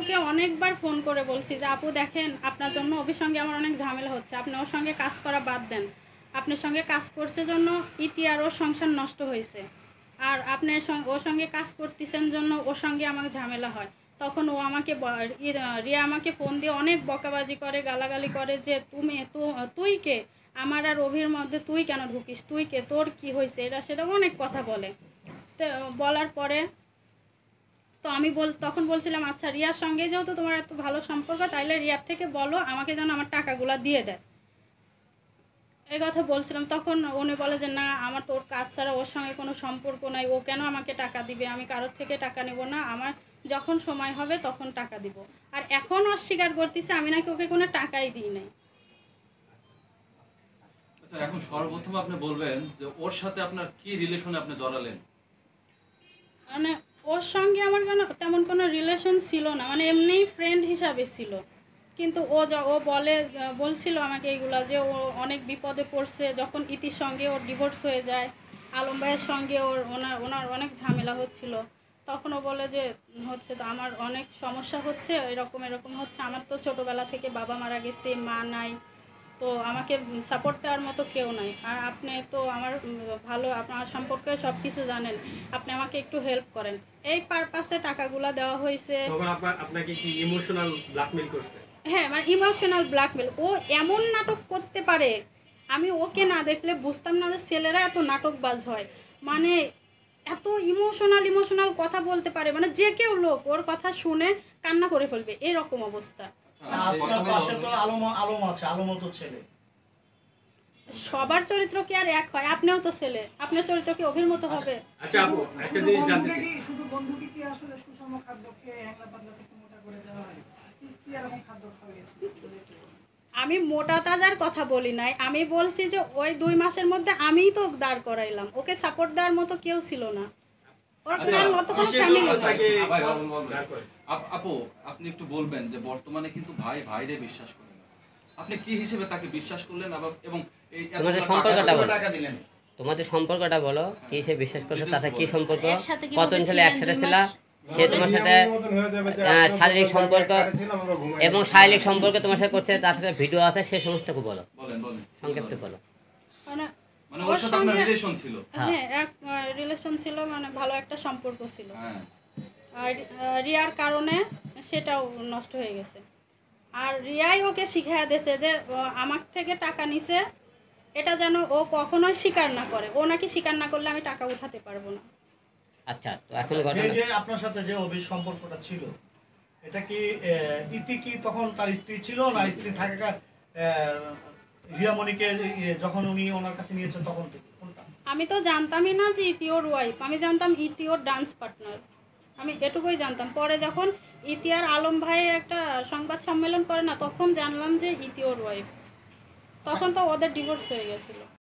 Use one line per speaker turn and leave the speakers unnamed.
আপুকে অনেকবার ফোন করে বলছি যে আপু দেখেন আপনার জন্য ওর সঙ্গে আমার অনেক ঝামেলা হচ্ছে, আপনি ওর সঙ্গে কাজ করা বাদ দেন, আপনার সঙ্গে কাজ করছে জন্য ইতি আর ওর সংসার নষ্ট হয়েছে, আর আপনার ওর সঙ্গে কাজ করতেছেন জন্য ওর সঙ্গে আমাকে ঝামেলা হয়। তখন ও আমাকে রিয়া আমাকে ফোন দিয়ে অনেক বকাবাজি করে, গালাগালি করে যে তুই কে, আমার আর অভির মধ্যে তুই কেন ঢুকিস, তুই কে, তোর কি হয়েছে, এটা সেটা অনেক কথা বলে। তো বলার পরে তো আমি তখন বলছিলাম আচ্ছা রিয়ার সঙ্গে যেহেতু তোমার এত ভালো সম্পর্ক, তাইলে রিয়ার থেকে বলো আমাকে যেন আমার টাকাগুলো দিয়ে দেয়, এই কথা বলছিলাম। তখন উনি বলে যে না আমার তো ওর কাজ ছাড়া ওর সঙ্গে কোনো সম্পর্ক নাই, ও কেন আমাকে টাকা দিবে, আমি কারোর থেকে টাকা নেব না, আমার যখন সময় হবে তখন টাকা দিব। আর এখন অস্বীকার করতেছে আমি নাকি ওকে কোনো টাকাই দিই নাই।
আচ্ছা, এখন সর্বপ্রথম আপনি বলবেন যে ওর সাথে আপনার কি রিলেশনে আপনি জড়ালেন?
মানে ওর সঙ্গে আমার তেমন কোনো রিলেশন ছিল না, মানে এমনি ফ্রেন্ড হিসাবে ছিল। কিন্তু ও বলছিল আমাকে এইগুলা যে ও অনেক বিপদে পড়ছে, যখন ইতির সঙ্গে ওর ডিভোর্স হয়ে যায়, আলম ভাইয়ের সঙ্গে ওনার অনেক ঝামেলা হচ্ছিল, তখন ও বলে যে হচ্ছে তো আমার অনেক সমস্যা হচ্ছে, এরকম হচ্ছে, আমার তো ছোটোবেলা থেকে বাবা মারা গেছে, মা নাই, তো আমাকে সাপোর্ট দেওয়ার মতো কেউ নাই, আর আপনি তো আমার ভালো, আপনার সম্পর্কে সব কিছু জানেন, আপনি আমাকে একটু হেল্প করেন, এই পারপাসে টাকাগুলো দেওয়া হয়েছে।
তখন আপনাকে কি ইমোশনাল ব্ল্যাকমেল করছে?
হ্যাঁ, মানে ইমোশনাল ব্ল্যাকমেল। ও এমন নাটক করতে পারে, আমি ওকে না দেখলে বুঝতাম না যে ছেলেরা এত নাটকবাজ হয়। মানে এত ইমোশনাল কথা বলতে পারে, মানে যে কেউ লোক ওর কথা শুনে কান্না করে ফেলবে, এরকম অবস্থা।
আপনার পাশে তো আলম আছে, আলমও তো ছেলে।
সবার চরিত্র কি আর এক হয়? আপনিও তো ছেলে, আপনার চরিত্র কি অভির মতো হবে?
আচ্ছা আপু, একটা জিনিস জানতে চাই,
শুধু বন্ধুকে কি আসলে সুষম খাদ্য খেয়ে একলা পাতলা থেকে মোটা করে দেওয়া হয়? কি এরকম খাদ্য খাওয়াইছে?
আমি মোটা তাজার কথা বলি নাই, আমি বলছি যে ওই 2 মাসের মধ্যে আমিই তো দাঁড় করাইলাম, ওকে সাপোর্ট দেওয়ার মতো কেউ ছিল না, ওর মতো কোনো ফ্যামিলি নাই।
আপু আপনি একটু বলবেন যে বর্তমানে কিন্তু ভাই ভাইরে বিশ্বাস করে না, আপনি কি হিসেবে তাকে বিশ্বাস করলেন এবং এই
তোমাদের সম্পর্কটা বলো,
টাকা দিলেন?
তোমাদের সম্পর্কটা বলো, কি হিসেবে বিশ্বাস করছো, তাতে কি সম্পর্ক,
একসাথে কিভাবে
কতদিন ছিল একসাথে ছিল, সে তোমার সাথে শারীরিক সম্পর্ক এবং শারীরিক সম্পর্ক তোমার সাথে করছে, তার সাথে ভিডিও আছে, সে সমস্তটুকু বলো,
বলেন
সংক্ষেপে বলো।
মানে ওর সাথে আপনার রিলেশন ছিল?
হ্যাঁ, এক রিলেশন ছিল, মানে ভালো একটা সম্পর্ক ছিল।
হ্যাঁ।
আর রিয়ার কারণে সেটাও নষ্ট হয়ে গেছে। আর রিয়াই ওকে শিখিয়ে দিয়েছে যে আমার থেকে টাকা নিছে, এটা যেন ও কখনোই স্বীকার না করে, ও নাকি স্বীকার না করলে আমি টাকা উঠাতে পারবো না।
আচ্ছা, তো এখন ঘটনা
যে আপনার সাথে যে অভির সম্পর্কটা ছিল, এটা কি ইতি কি তখন তার স্ত্রী ছিল না স্ত্রী থাকা রিয়ামণিকে যখন উনি ওনার কাছে নিয়েছেন তখন থেকে কোনটা?
আমি তো জানতামই না যে ইতি ওর ওয়াইফ, আমি জানতাম ইতি ওর ডান্স পার্টনার, আমি এটুকুই জানতাম। পরে যখন ইতি আর আলম ভাই একটা সংবাদ সম্মেলন করে না, তখন জানলাম যে ইতি ওর ওয়াইফ, তখন তো ওদের ডিভোর্স হয়ে গেছিলো।